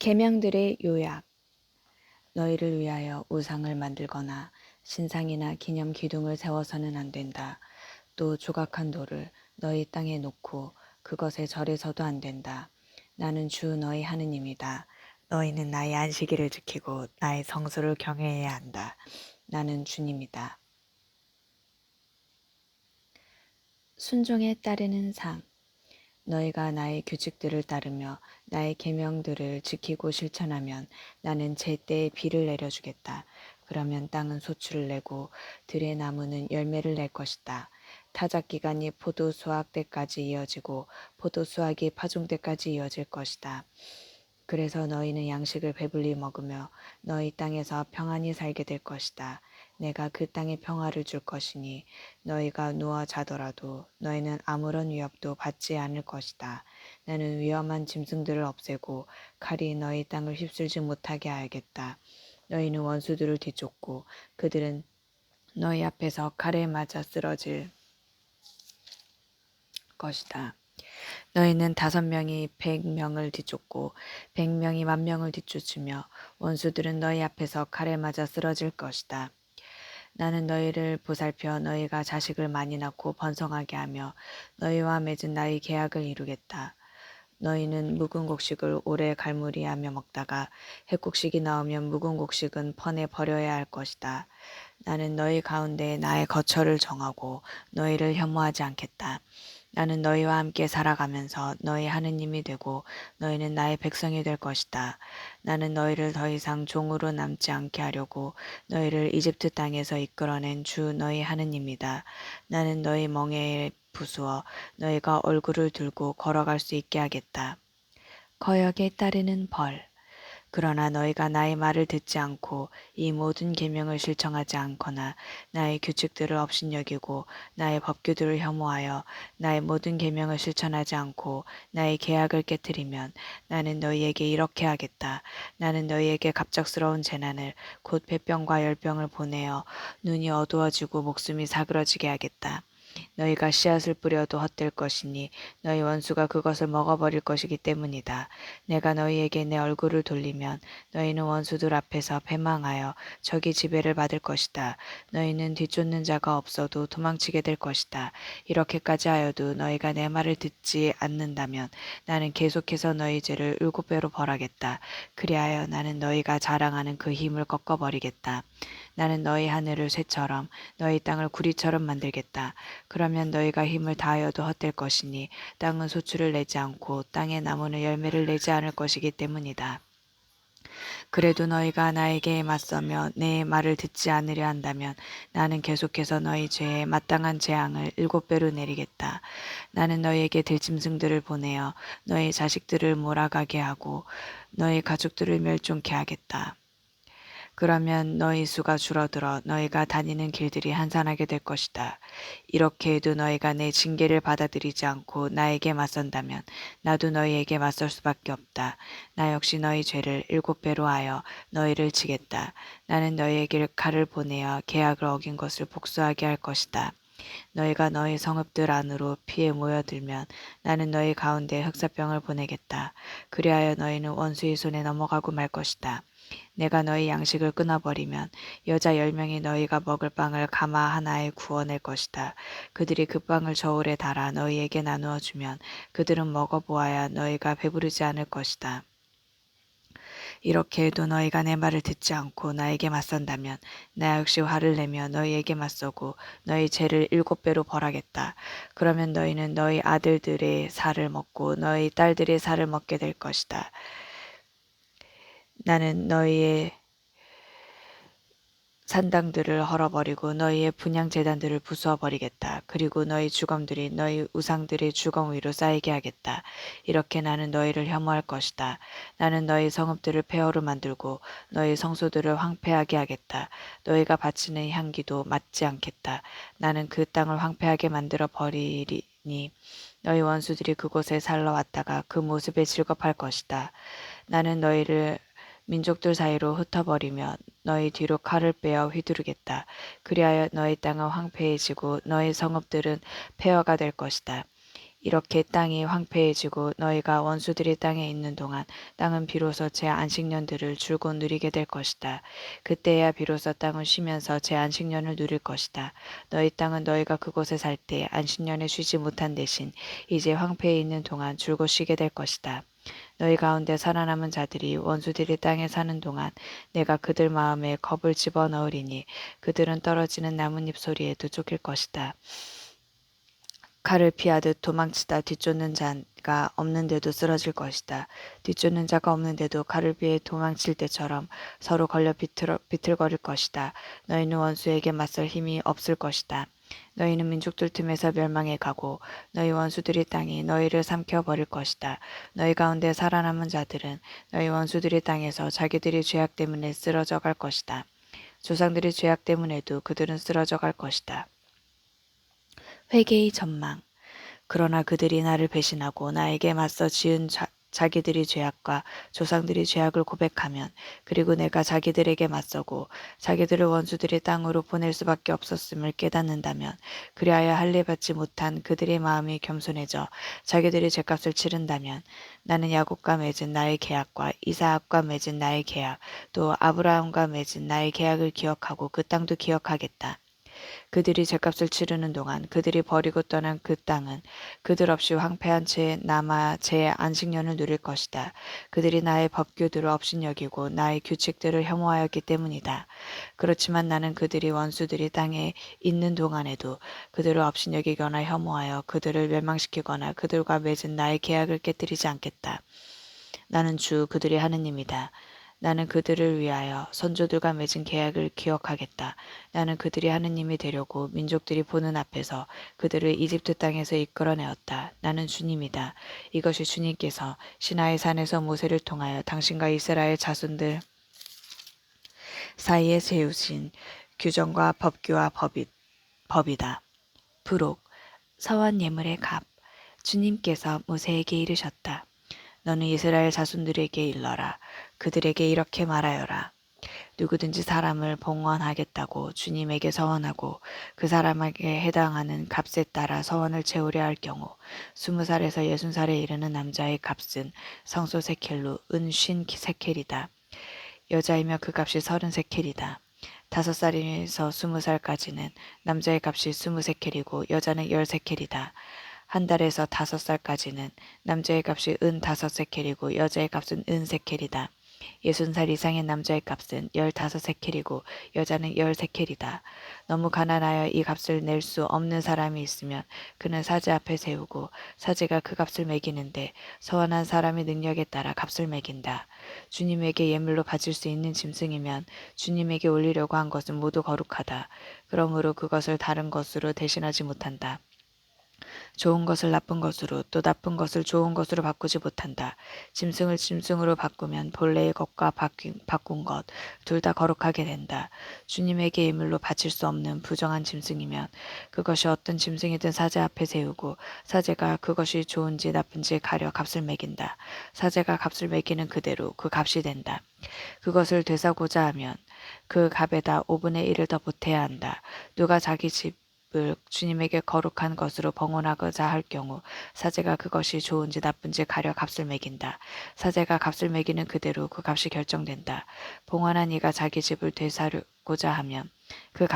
계명들의 요약. 너희를 위하여 우상을 만들거나 신상이나 기념 기둥을 세워서는 안 된다. 또 조각한 돌을 너희 땅에 놓고 그것에 절해서도 안 된다. 나는 주 너희 하느님이다. 너희는 나의 안식일을 지키고 나의 성수를 경외해야 한다. 나는 주님이다. 순종에 따르는 상. 너희가 나의 규칙들을 따르며 나의 계명들을 지키고 실천하면 나는 제때에 비를 내려주겠다. 그러면 땅은 소출을 내고 들의 나무는 열매를 낼 것이다. 타작 기간이 포도 수확 때까지 이어지고 포도 수확이 파종 때까지 이어질 것이다. 그래서 너희는 양식을 배불리 먹으며 너희 땅에서 평안히 살게 될 것이다. 내가 그 땅에 평화를 줄 것이니 너희가 누워 자더라도 너희는 아무런 위협도 받지 않을 것이다. 나는 위험한 짐승들을 없애고 칼이 너희 땅을 휩쓸지 못하게 하겠다. 너희는 원수들을 뒤쫓고 그들은 너희 앞에서 칼에 맞아 쓰러질 것이다. 너희는 5명이 100명을 뒤쫓고 100명이 10,000명을 뒤쫓으며 원수들은 너희 앞에서 칼에 맞아 쓰러질 것이다. 나는 너희를 보살펴 너희가 자식을 많이 낳고 번성하게 하며 너희와 맺은 나의 계약을 이루겠다. 너희는 묵은 곡식을 오래 갈무리하며 먹다가 핵곡식이 나오면 묵은 곡식은 퍼내 버려야 할 것이다. 나는 너희 가운데 나의 거처를 정하고 너희를 혐오하지 않겠다. 나는 너희와 함께 살아가면서 너희 하느님이 되고 너희는 나의 백성이 될 것이다. 나는 너희를 더 이상 종으로 남지 않게 하려고 너희를 이집트 땅에서 이끌어낸 주 너희 하느님이다. 나는 너희 멍에에 부수어 너희가 얼굴을 들고 걸어갈 수 있게 하겠다. 거역에 따르는 벌. 그러나 너희가 나의 말을 듣지 않고 이 모든 계명을 실천하지 않거나 나의 규칙들을 업신여기고 나의 법규들을 혐오하여 나의 모든 계명을 실천하지 않고 나의 계약을 깨뜨리면 나는 너희에게 이렇게 하겠다. 나는 너희에게 갑작스러운 재난을 곧 폐병과 열병을 보내어 눈이 어두워지고 목숨이 사그러지게 하겠다. 너희가 씨앗을 뿌려도 헛될 것이니 너희 원수가 그것을 먹어버릴 것이기 때문이다. 내가 너희에게 내 얼굴을 돌리면 너희는 원수들 앞에서 패망하여 적이 지배를 받을 것이다. 너희는 뒤쫓는 자가 없어도 도망치게 될 것이다. 이렇게까지 하여도 너희가 내 말을 듣지 않는다면 나는 계속해서 너희 죄를 7배로 벌하겠다. 그리하여 나는 너희가 자랑하는 그 힘을 꺾어버리겠다. 나는 너희 하늘을 쇠처럼 너희 땅을 구리처럼 만들겠다. 그러면 너희가 힘을 다하여도 헛될 것이니 땅은 소출을 내지 않고 땅의 나무는 열매를 내지 않을 것이기 때문이다. 그래도 너희가 나에게 맞서며 내 말을 듣지 않으려 한다면 나는 계속해서 너희 죄에 마땅한 재앙을 7배로 내리겠다. 나는 너희에게 들짐승들을 보내어 너희 자식들을 몰아가게 하고 너희 가족들을 멸종케 하겠다. 그러면 너희 수가 줄어들어 너희가 다니는 길들이 한산하게 될 것이다. 이렇게 해도 너희가 내 징계를 받아들이지 않고 나에게 맞선다면 나도 너희에게 맞설 수밖에 없다. 나 역시 너희 죄를 7배로 하여 너희를 치겠다. 나는 너희에게 칼을 보내어 계약을 어긴 것을 복수하게 할 것이다. 너희가 너희 성읍들 안으로 피해 모여들면 나는 너희 가운데 흑사병을 보내겠다. 그리하여 너희는 원수의 손에 넘어가고 말 것이다. 내가 너희 양식을 끊어버리면 여자 10명이 너희가 먹을 빵을 가마 하나에 구워낼 것이다. 그들이 그 빵을 저울에 달아 너희에게 나누어 주면 그들은 먹어보아야 너희가 배부르지 않을 것이다. 이렇게 해도 너희가 내 말을 듣지 않고 나에게 맞선다면 나 역시 화를 내며 너희에게 맞서고 너희 죄를 7배로 벌하겠다. 그러면 너희는 너희 아들들의 살을 먹고 너희 딸들의 살을 먹게 될 것이다. 나는 너희의 산당들을 헐어버리고 너희의 분향제단들을 부수어버리겠다. 그리고 너희 주검들이 너희 우상들의 주검 위로 쌓이게 하겠다. 이렇게 나는 너희를 혐오할 것이다. 나는 너희 성읍들을 폐허로 만들고 너희 성소들을 황폐하게 하겠다. 너희가 바치는 향기도 맞지 않겠다. 나는 그 땅을 황폐하게 만들어 버리리니 너희 원수들이 그곳에 살러 왔다가 그 모습에 즐겁할 것이다. 나는 너희를 민족들 사이로 흩어버리며 너희 뒤로 칼을 빼어 휘두르겠다. 그리하여 너희 땅은 황폐해지고 너희 성읍들은 폐허가 될 것이다. 이렇게 땅이 황폐해지고 너희가 원수들이 땅에 있는 동안 땅은 비로소 제 안식년들을 줄곧 누리게 될 것이다. 그때야 비로소 땅은 쉬면서 제 안식년을 누릴 것이다. 너희 땅은 너희가 그곳에 살 때 안식년에 쉬지 못한 대신 이제 황폐해 있는 동안 줄곧 쉬게 될 것이다. 너희 가운데 살아남은 자들이 원수들이 땅에 사는 동안 내가 그들 마음에 겁을 집어넣으리니 그들은 떨어지는 나뭇잎 소리에도 쫓길 것이다. 칼을 피하듯 도망치다 뒤쫓는 자가 없는데도 쓰러질 것이다. 뒤쫓는 자가 없는데도 칼을 피해 도망칠 때처럼 서로 걸려 비틀거릴 것이다. 너희는 원수에게 맞설 힘이 없을 것이다. 너희는 민족들 틈에서 멸망해 가고 너희 원수들이 땅이 너희를 삼켜버릴 것이다. 너희 가운데 살아남은 자들은 너희 원수들이 땅에서 자기들이 죄악 때문에 쓰러져 갈 것이다. 조상들의 죄악 때문에도 그들은 쓰러져 갈 것이다. 회개의 전망. 그러나 그들이 나를 배신하고 나에게 맞서 지은 자기들이 죄악과 조상들이 죄악을 고백하면 그리고 내가 자기들에게 맞서고 자기들을 원수들의 땅으로 보낼 수밖에 없었음을 깨닫는다면 그리하여 할례 받지 못한 그들의 마음이 겸손해져 자기들이 죄값을 치른다면 나는 야곱과 맺은 나의 계약과 이사학과 맺은 나의 계약 또 아브라함과 맺은 나의 계약을 기억하고 그 땅도 기억하겠다. 그들이 죗값을 치르는 동안 그들이 버리고 떠난 그 땅은 그들 없이 황폐한 채 남아 제 안식년을 누릴 것이다. 그들이 나의 법규들을 업신여기고 나의 규칙들을 혐오하였기 때문이다. 그렇지만 나는 그들이 원수들이 땅에 있는 동안에도 그들을 업신여기거나 혐오하여 그들을 멸망시키거나 그들과 맺은 나의 계약을 깨뜨리지 않겠다. 나는 주 그들의 하느님이다. 나는 그들을 위하여 선조들과 맺은 계약을 기억하겠다. 나는 그들이 하느님이 되려고 민족들이 보는 앞에서 그들을 이집트 땅에서 이끌어내었다. 나는 주님이다. 이것이 주님께서 시나이 산에서 모세를 통하여 당신과 이스라엘 자손들 사이에 세우신 규정과 법규와 법이다. 부록 서원 예물의 값. 주님께서 모세에게 이르셨다. 너는 이스라엘 자손들에게 일러라. 그들에게 이렇게 말하여라. 누구든지 사람을 봉헌하겠다고 주님에게 서원하고 그 사람에게 해당하는 값에 따라 서원을 채우려 할 경우 20살에서 60살에 이르는 남자의 값은 성소 세켈로 은 50세켈이다. 여자이며 그 값이 30세켈이다. 5살에서 20살까지는 남자의 값이 20세켈이고 여자는 10세켈이다. 한 달에서 5살까지는 남자의 값이 은 5세켈이고 여자의 값은 은 세켈이다. 60살 이상의 남자의 값은 15세켈이고 여자는 10세켈이다. 너무 가난하여 이 값을 낼 수 없는 사람이 있으면 그는 사제 앞에 세우고 사제가 그 값을 매기는데 서원한 사람의 능력에 따라 값을 매긴다. 주님에게 예물로 바칠 수 있는 짐승이면 주님에게 올리려고 한 것은 모두 거룩하다. 그러므로 그것을 다른 것으로 대신하지 못한다. 좋은 것을 나쁜 것으로 또 나쁜 것을 좋은 것으로 바꾸지 못한다. 짐승을 짐승으로 바꾸면 본래의 것과 바꾼 것 둘 다 거룩하게 된다. 주님에게 예물로 바칠 수 없는 부정한 짐승이면 그것이 어떤 짐승이든 사제 앞에 세우고 사제가 그것이 좋은지 나쁜지 가려 값을 매긴다. 사제가 값을 매기는 그대로 그 값이 된다. 그것을 되사고자 하면 그 값에다 5분의 1을 더 보태야 한다. 누가 자기 집을 주님에게 거룩한 것으로 봉헌하고자 할 경우 사제가 그것이 좋은지 나쁜지 가려 값을 매긴다. 사제가 값을 매기는 그대로 그 값이 결정된다. 봉헌한 이가 자기 집을 되사고자 하면 그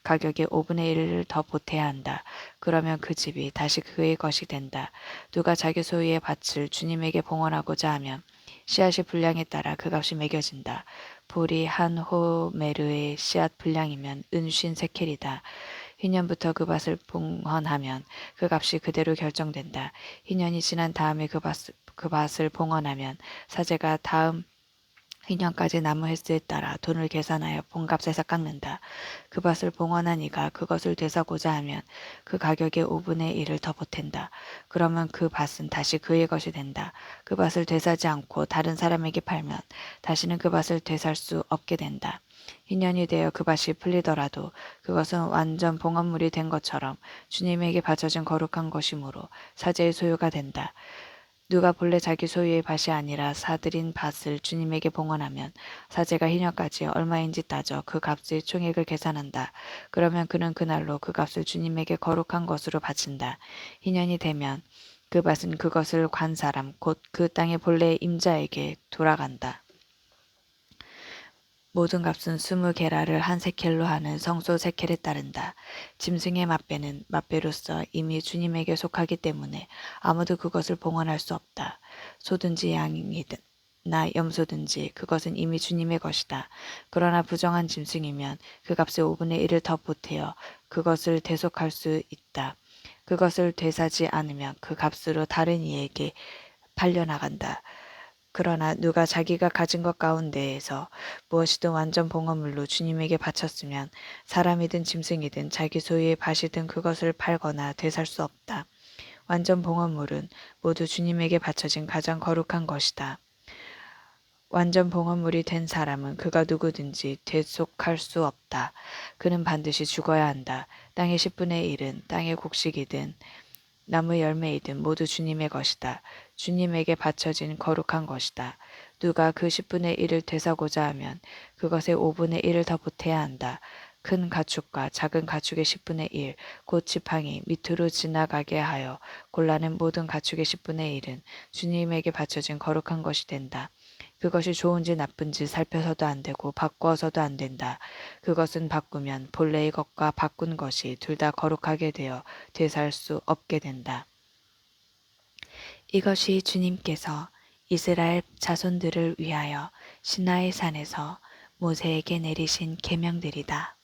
가격의 5분의 1을 더 보태야 한다. 그러면 그 집이 다시 그의 것이 된다. 누가 자기 소유의 밭을 주님에게 봉헌하고자 하면 씨앗의 분량에 따라 그 값이 매겨진다. 보리 한 호메르의 씨앗 분량이면 은 50세켈이다. 희년부터 그 밭을 봉헌하면 그 값이 그대로 결정된다. 희년이 지난 다음에 그 밭을 봉헌하면 사제가 다음 희년까지 나무 횟수에 따라 돈을 계산하여 본값에서 깎는다. 그 밭을 봉헌한 이가 그것을 되사고자 하면 그 가격의 5분의 1을 더 보탠다. 그러면 그 밭은 다시 그의 것이 된다. 그 밭을 되사지 않고 다른 사람에게 팔면 다시는 그 밭을 되살 수 없게 된다. 희년이 되어 그 밭이 풀리더라도 그것은 완전 봉헌물이 된 것처럼 주님에게 바쳐진 거룩한 것이므로 사제의 소유가 된다. 누가 본래 자기 소유의 밭이 아니라 사들인 밭을 주님에게 봉헌하면 사제가 희년까지 얼마인지 따져 그 값의 총액을 계산한다. 그러면 그는 그날로 그 값을 주님에게 거룩한 것으로 바친다. 희년이 되면 그 밭은 그것을 관 사람 곧 그 땅의 본래의 임자에게 돌아간다. 모든 값은 20게라를 한 세켈로 하는 성소 세켈에 따른다. 짐승의 맛배는 맛배로서 이미 주님에게 속하기 때문에 아무도 그것을 봉헌할 수 없다. 소든지 양이든 나 염소든지 그것은 이미 주님의 것이다. 그러나 부정한 짐승이면 그 값의 5분의 1을 더 보태어 그것을 대속할 수 있다. 그것을 되사지 않으면 그 값으로 다른 이에게 팔려나간다. 그러나 누가 자기가 가진 것 가운데에서 무엇이든 완전 봉헌물로 주님에게 바쳤으면 사람이든 짐승이든 자기 소유의 밭이든 그것을 팔거나 되살 수 없다. 완전 봉헌물은 모두 주님에게 바쳐진 가장 거룩한 것이다. 완전 봉헌물이 된 사람은 그가 누구든지 대속할 수 없다. 그는 반드시 죽어야 한다. 땅의 10분의 1은 땅의 곡식이든 나무 열매이든 모두 주님의 것이다. 주님에게 바쳐진 거룩한 것이다. 누가 그 10분의 1을 되사고자 하면 그것의 5분의 1을 더 보태야 한다. 큰 가축과 작은 가축의 10분의 1, 곧 지팡이 밑으로 지나가게 하여 골라낸 모든 가축의 10분의 1은 주님에게 바쳐진 거룩한 것이 된다. 그것이 좋은지 나쁜지 살펴서도 안 되고 바꾸어서도 안 된다. 그것은 바꾸면 본래의 것과 바꾼 것이 둘 다 거룩하게 되어 되살 수 없게 된다. 이것이 주님께서 이스라엘 자손들을 위하여 시나이 산에서 모세에게 내리신 계명들이다.